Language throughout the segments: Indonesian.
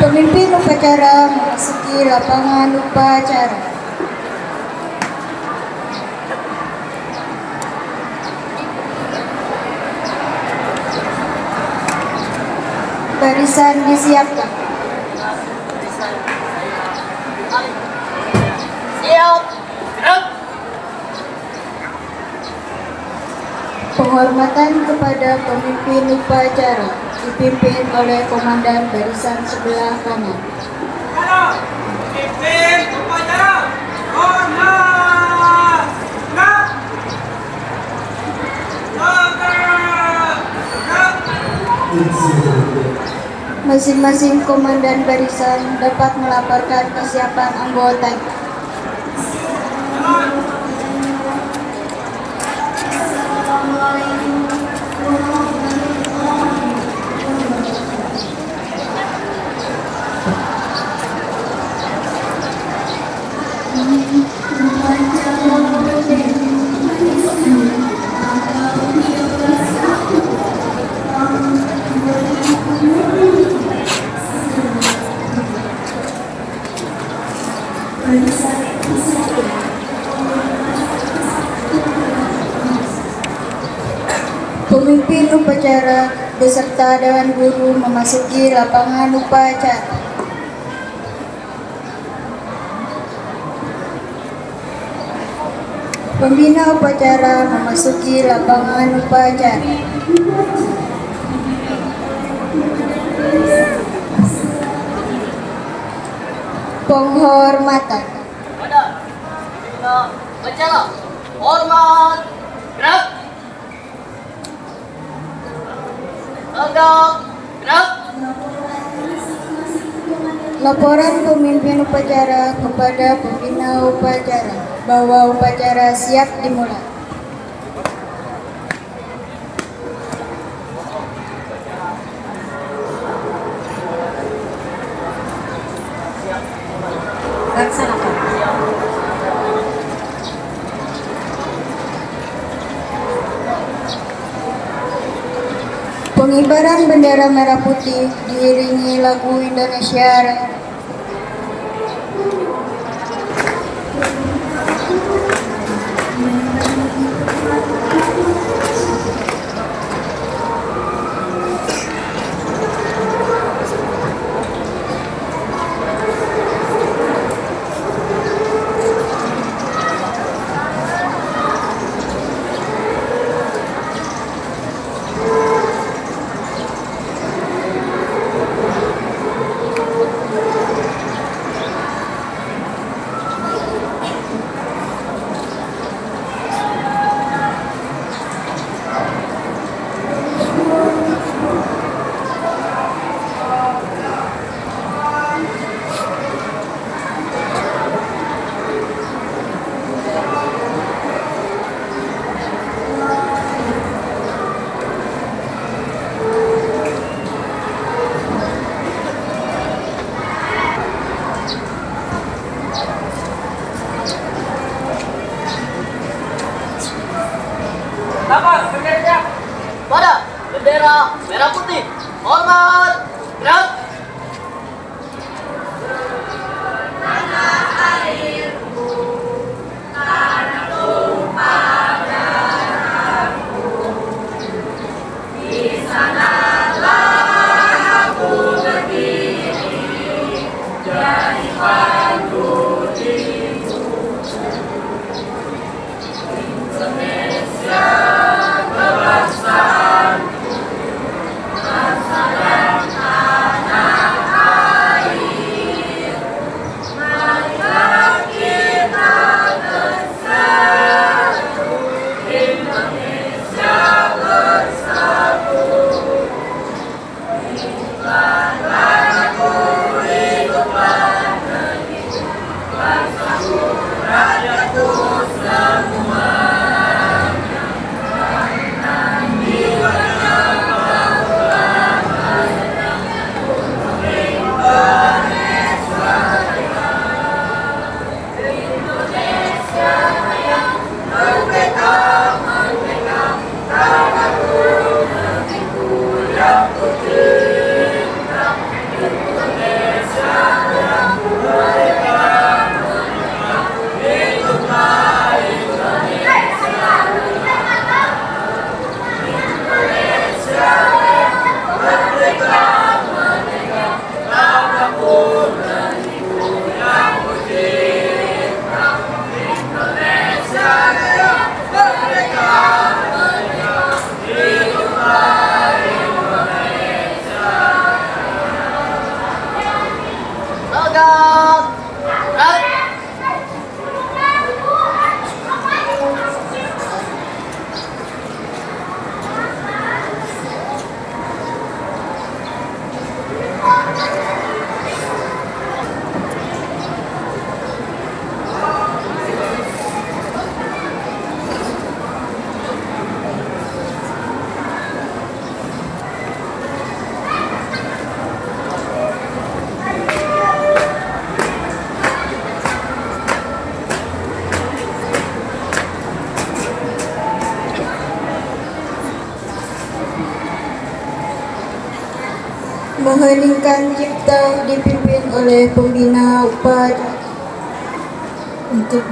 Pemimpin upacara memasuki lapangan upacara. Barisan disiapkan. Siap. Gerak. Penghormatan kepada pemimpin upacara dipimpin oleh komandan barisan sebelah kanan. Pimpin upacara, hormat, gerak, gerak. Masing-masing komandan barisan dapat melaporkan kesiapan anggota. Pemimpin upacara beserta Dewan Guru memasuki lapangan upacara. Pembina upacara memasuki lapangan upacara. Penghormatan. Pada pembina upacara, hormat, gerak. Tegak, gerak. Laporan pemimpin upacara kepada pembina upacara bahwa upacara siap dimulai. Laksanakan. Pengibaran bendera merah putih diiringi lagu Indonesia Raya. Lapan, bendera. Pada bendera merah putih, hormat, gerak. Mengheningkan cipta dipimpin oleh pembina upacara. Untuk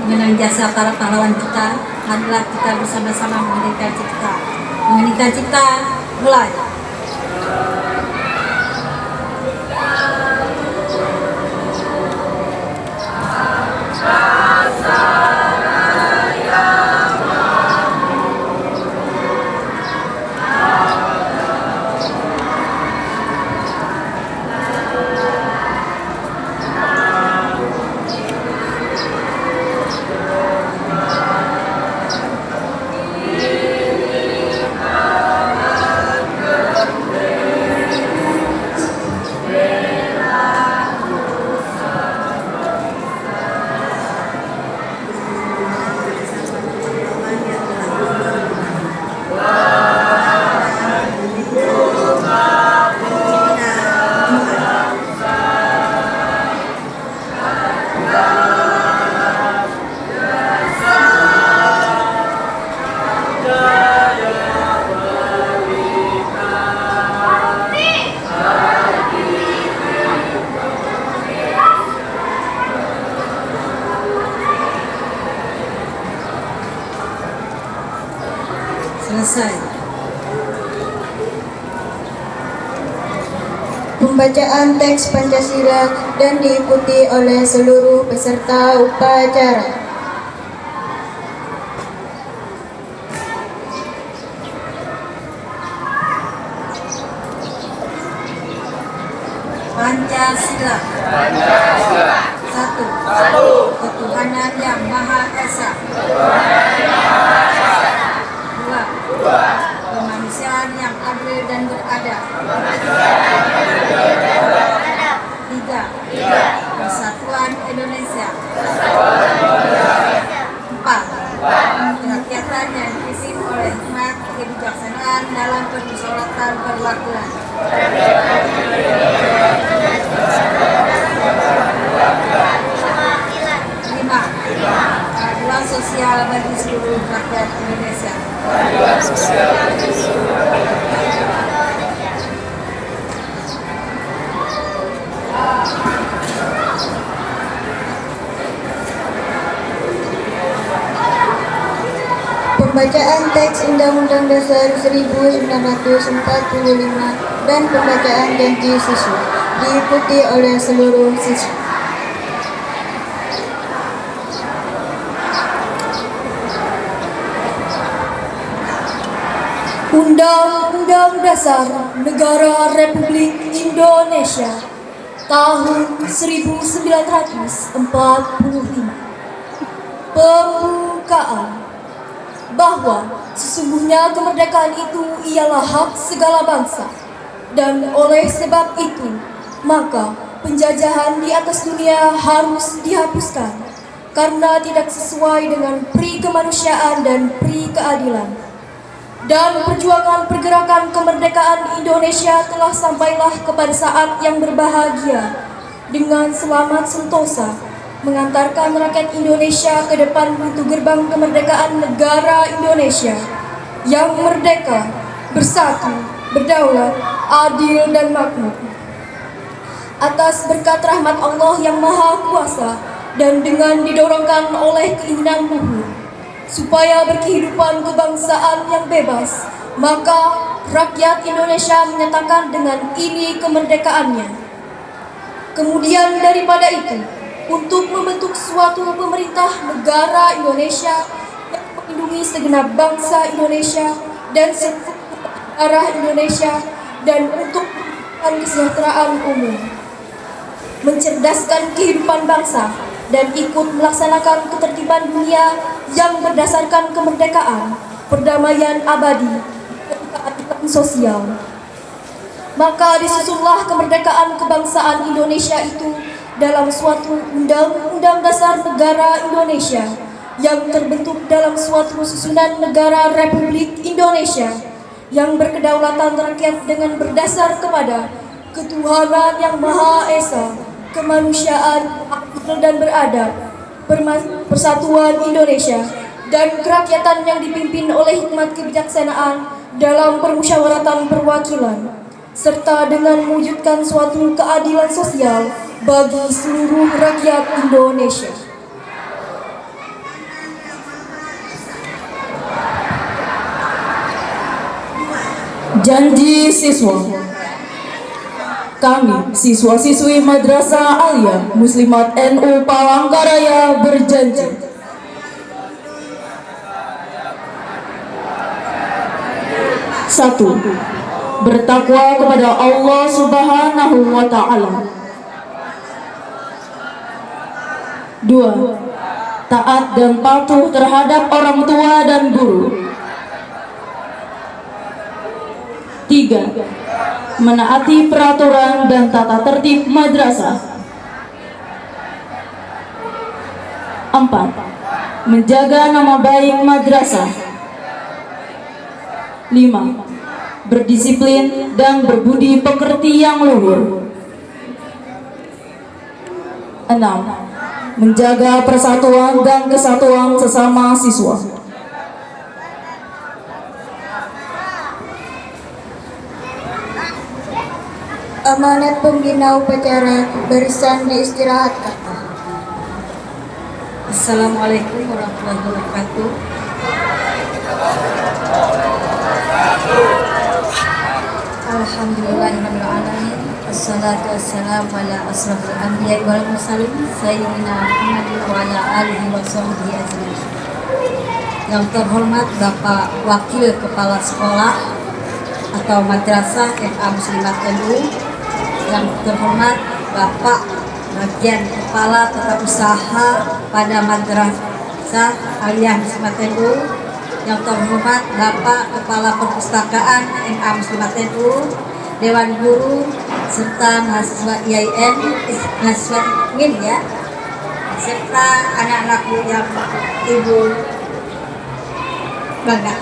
mengenang jasa para pahlawan kita, marilah kita bersama-sama mengheningkan cipta. Mengheningkan cipta, mulai. Selesai. Pembacaan teks Pancasila dan diikuti oleh seluruh peserta upacara. Pancasila. Satu. Ketuhanan yang Maha Esa. Dua. Kemanusiaan yang adil dan beradab. Tiga. Persatuan Indonesia. Empat. Kerakyatan yang dipimpin oleh hikmat kebijaksanaan dalam permusyawaratan perwakilan. Lima. Keadilan sosial bagi seluruh rakyat Indonesia. Pembacaan teks Undang-Undang Dasar 1945 dan pembacaan janji siswa diikuti oleh seluruh siswa. Undang-Undang Dasar Negara Republik Indonesia tahun 1945. Pembukaan. Bahwa sesungguhnya kemerdekaan itu ialah hak segala bangsa, dan oleh sebab itu maka penjajahan di atas dunia harus dihapuskan karena tidak sesuai dengan pri kemanusiaan dan pri keadilan. Dan perjuangan pergerakan kemerdekaan Indonesia telah sampailah kepada saat yang berbahagia dengan selamat sentosa mengantarkan rakyat Indonesia ke depan pintu gerbang kemerdekaan negara Indonesia yang merdeka, bersatu, berdaulat, adil dan makmur. Atas berkat rahmat Allah yang Maha Kuasa dan dengan didorongkan oleh keinginan luhur supaya berkehidupan kebangsaan yang bebas, maka rakyat Indonesia menyatakan dengan ini kemerdekaannya. Kemudian daripada itu, untuk membentuk suatu pemerintah negara Indonesia yang melindungi segenap bangsa Indonesia dan seluruh daerah Indonesia dan untuk kesejahteraan umum, mencerdaskan kehidupan bangsa dan ikut melaksanakan ketertiban dunia yang berdasarkan kemerdekaan, perdamaian abadi, dan keadilan sosial. Maka disusunlah kemerdekaan kebangsaan Indonesia itu dalam suatu Undang-Undang Dasar Negara Indonesia yang terbentuk dalam suatu susunan negara Republik Indonesia yang berkedaulatan rakyat dengan berdasar kepada ketuhanan yang Maha Esa, kemanusiaan, adil dan beradab, persatuan Indonesia, dan kerakyatan yang dipimpin oleh hikmat kebijaksanaan dalam permusyawaratan perwakilan. serta dengan mewujudkan suatu keadilan sosial bagi seluruh rakyat Indonesia. Janji siswa. Kami, siswa-siswi Madrasah Aliyah Muslimat NU Palangkaraya berjanji satu, bertakwa kepada Allah Subhanahu wa Ta'ala. Dua, taat dan patuh terhadap orang tua dan guru. Tiga, menaati peraturan dan tata tertib madrasah. Empat, menjaga nama baik madrasah. Lima, berdisiplin dan berbudi pekerti yang luhur. Enam, menjaga persatuan dan kesatuan sesama siswa. Amanat pembina upacara barisan diistirahatkan. Assalamualaikum warahmatullahi wabarakatuh. Alhamdulillahirrahmanirrahim. Assalatu wassalamu ala asrafil anbiya wal mursalin sayyidina Muhammadin wa ala alihi wa sahbihi ajmain. Yang terhormat Bapak Wakil Kepala Sekolah atau Madrasah MA Muslimat NU, yang terhormat Bapak Bagian Kepala Tata Usaha pada Madrasah Aliyah Muslimat NU, yang terhormat Bapak Kepala Perpustakaan MA Muslimat NU, Dewan Guru serta mahasiswa IAIN, mahasiswa IAIN ya, serta anak-anakku yang Ibu bangga.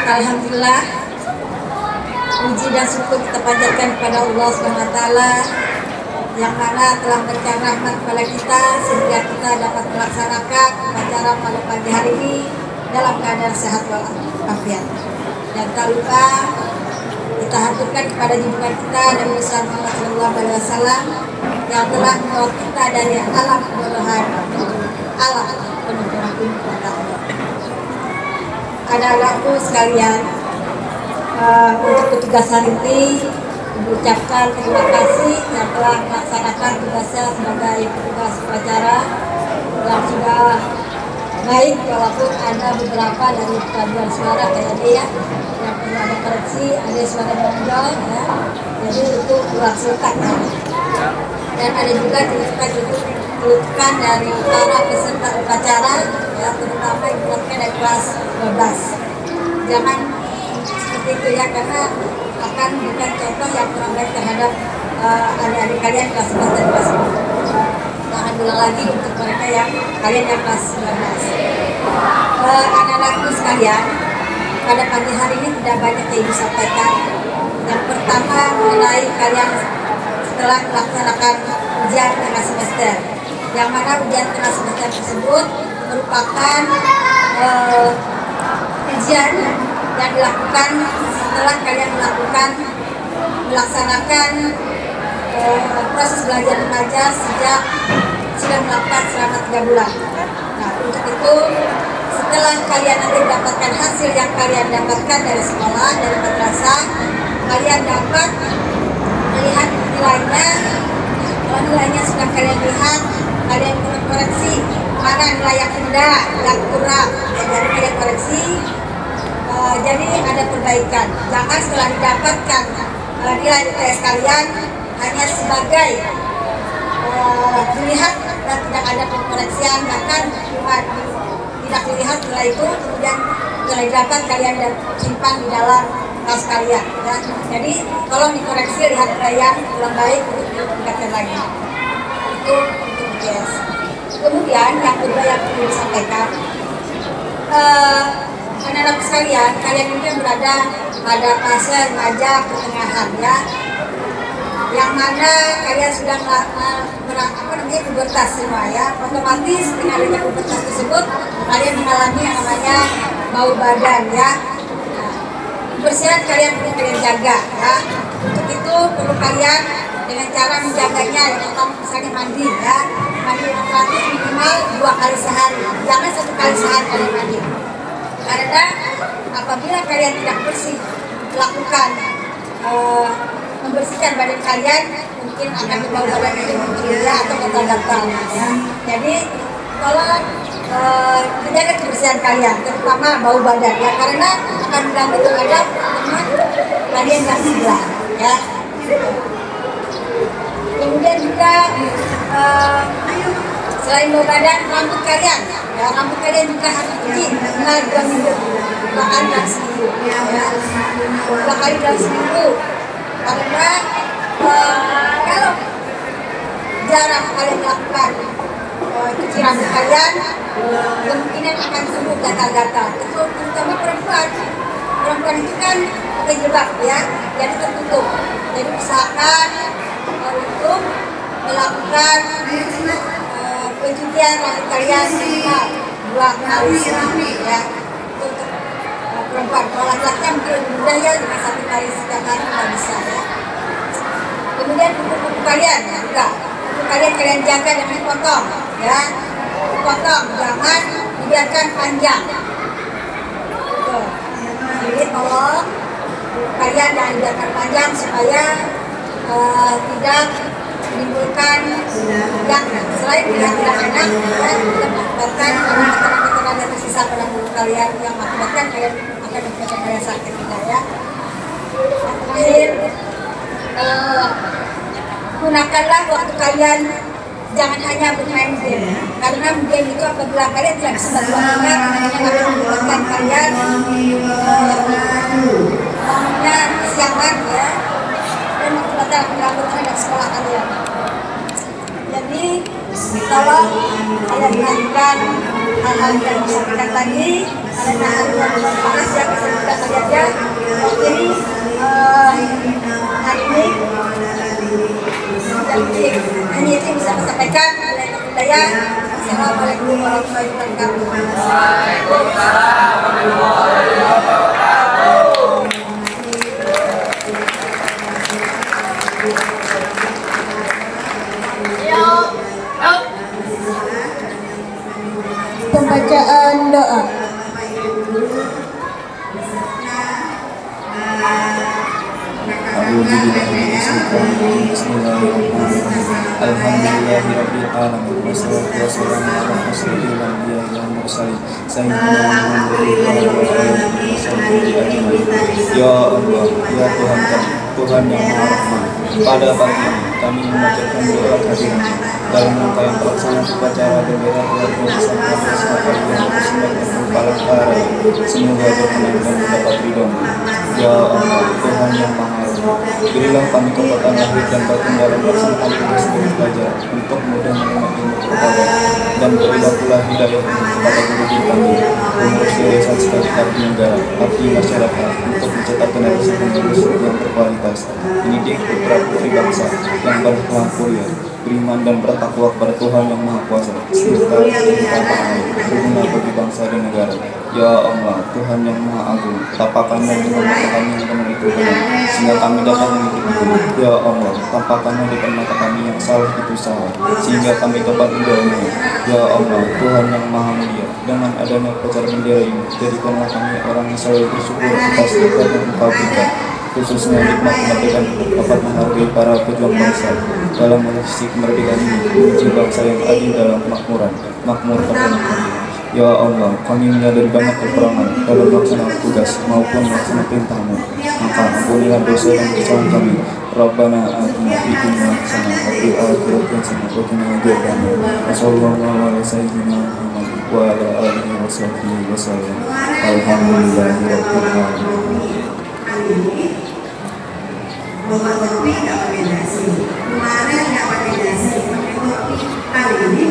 Alhamdulillah, puji dan syukur kita panjatkan kepada Allah SWT yang mana telah memberikan rahmat kepada kita sehingga kita dapat melaksanakan upacara pada pagi hari ini dalam keadaan sehat walafiat. Dan tak lupa kita haturkan kepada junjungan kita Nabi Muhammad SAW yang telah membawa kita dari alam kebodohan alam penuh rahmat kepada Allah. Anak-anakku sekalian, untuk petugas hari ini mengucapkan terima kasih yang telah melaksanakan tugasnya sebagai petugas upacara yang sudah baik, walaupun ada beberapa dari paduan suara kayak dia yang perlu ada koreksi, ada suara menonjol ya, jadi itu dilaksanakan ya. Dan ada juga kritikan dari para peserta upacara ya, terutama yang dilakukan dari kelas 12. Jangan seperti itu ya, karena akan bukan contoh yang kurang baik terhadap adik-adik kalian kelas 11 dan kelas 12. Jangan ulang lagi untuk mereka yang kalian yang kelas 12. Anak-anakku sekalian, pada pagi hari ini tidak banyak yang ibu sampaikan. Yang pertama mengenai kalian setelah melaksanakan ujian tengah semester, yang mana ujian tengah semester tersebut merupakan ujian yang dilakukan setelah kalian melaksanakan proses belajar mengajar sejak sudah melakukan selama 3 bulan. Nah, untuk itu setelah kalian nanti mendapatkan hasil yang kalian dapatkan dari sekolah, dari madrasah, kalian dapat melihat nilainya. Kalau nilainya sudah kalian lihat, kalian koreksi mana nilai yang rendah, yang kurang, jadi kalian koreksi. Jadi ada perbaikan. Jangan setelah didapatkan nilai UTS kalian hanya sebagai dilihat dan tidak ada pengkoreksian, bahkan cuma tidak dilihat nilai itu, kemudian setelah didapat kalian dan simpan di dalam tas kalian ya. Jadi tolong dikoreksi, lihat nilai yang kurang baik untuk ditingkatkan lagi. Itu untuk UTS. Kemudian yang kedua yang perlu disampaikan, anak-anak sekalian, kalian ini berada pada fase remaja pertengahan ya, yang mana kalian sudah pubertas semua ya. Otomatis dengan adanya pubertas tersebut kalian mengalami yang namanya bau badan ya. Nah, kebersihan kalian perlu kalian jaga ya. Untuk itu perlu kalian dengan cara menjaganya, yang pertama misalnya mandi ya, mandi yang gratis minimal 2 kali sehari, jangan 1 kali sehari kalian mandi. Karena apabila kalian tidak bersih, lakukan membersihkan badan kalian, mungkin akan berbau badan yang muncul ya, atau gatal-gatal ya. Jadi tolong menjaga kebersihan kalian, terutama bau badan ya, karena akan mengganggu terhadap teman kalian yang sebelah ya. Kemudian juga selain bau badan, rambut kalian ya, rambut kalian juga harus dicuci minimal 2 minggu, 2 kali dalam seminggu ya, 2 kali dalam seminggu. Karena kalau jarang kalian melakukan cuci rambut kalian, kemungkinan akan tumbuh gatal-gatal. Terutama perempuan itu kan pakai jilbab ya, jadi tertutup. Jadi usahakan untuk melakukan pencucian rambut kalian minimal 2 kali seminggu ya. Untuk perempuan, kalau laki-laki mungkin lebih mudah ya, dengan 1 kali setiap hari nggak bisa ya. Kemudian kuku kalian juga, kuku kalian jaga dengan dipotong ya, dipotong, jangan dibiarkan panjang. Tuh. Jadi tolong kalian jangan dibiarkan panjang supaya tidak menimbulkan yang selain tidak enak dan juga mengakibatkan kata-kata yang tersisa pada mulut kalian, yang mengakibatkan kalian akan mengakibatkan kalian sakit juga ya. Terakhir, gunakanlah waktu kalian, jangan hanya bermain game, karena game itu apabila kalian tidak bisa berolahraga akan menyebabkan kalian bangunnya kesiangan ya, dan mengakibatkan mengganggu terhadap sekolah kalian. Jadi tolong kalian perhatikan hal-hal yang disampaikan tadi, karena hal-hal yang panas yang bisa kita lihat ya. Jadi hari ini hanya itu yang bisa saya sampaikan. Assalamualaikum warahmatullahi wabarakatuh. Pembacaan doa. Alhamdulillahirabbil alamin wassalatu wassalamu ala asyrofil anbiya'i wal mursalin sayyidina Muhammadin wa ala alihi wasallam. Ya Allah, ya Tuhan kami, Tuhan yang Maha Rahman, pada pagi ini kami memanjatkan doa kehadiran dalam rangkaian pelaksanaan upacara bendera keluarga besar Pancasila yang dipersembahkan berupa langkara. Semoga berkenan dan mendapat ridho-Mu. Ya Allah, Tuhan yang Maha Rahman, berilah kami kekuatan lahir dan batin dalam pelaksanaan tugas sebagai pelajar untuk mudah menerima ilmu kepada, dan berilah pula hidayah kepada guru kami, pengurus yayasan serta penyelenggara, abdi masyarakat untuk mencetak generasi penerus yang berkualitas, pendidik putra putri bangsa yang berakhlak mulia, beriman dan bertakwa kepada Tuhan yang Maha Kuasa, serta berguna bagi bangsa dan negara. Ya Allah, Tuhan yang Maha Agung, tampakkanlah dengan mata kami yang penuh itu benar, sehingga kami dapat mengikuti. Ya Allah, tampakkanlah dengan mata kami yang salah itu salah, sehingga kami dapat mendahului. Ya Allah, Tuhan yang Maha Mulia, dengan adanya upacara bendera ini, jadikanlah kami orang yang selalu bersyukur atas nikmat yang Engkau berikan, khususnya nikmat kemerdekaan dapat menghargai para pejuang bangsa dalam mengisi kemerdekaan ini, menuju bangsa yang adil dalam kemakmuran, makmur kepentingan. Ya Allah, kami menyadari banyak kekurangan dalam melaksanakan tugas maupun melaksanakan perintah-Mu, maka ampunilah dosa dan kesalahan kami. Rabbana atina fid dunya hasanah wa fil akhirati hasanah wa qina adzabannar. Wassallallahu ala sayyidina Muhammad wa ala alihi washabbihi wasallam. Alhamdulillahirabbil alamin.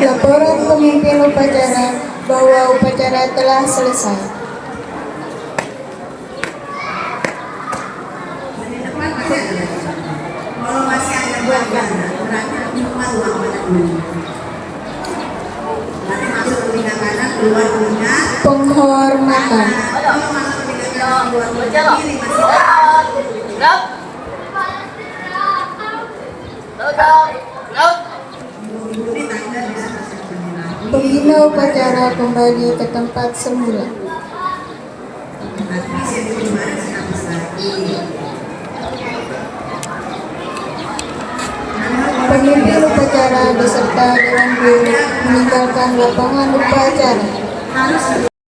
Laporan pemimpin upacara bahwa upacara telah selesai. Kalau masih ada buat ganda, berarti cuma uang pada dulu. Nanti masuk telinga kanan, keluar telinga. Penghormatan. Kalau masuk telinga upacara. Hormat. Gerak. Tegak. Gerak. Pembina upacara kembali ke tempat semula. Pemimpin upacara beserta Dewan Guru meninggalkan lapangan upacara.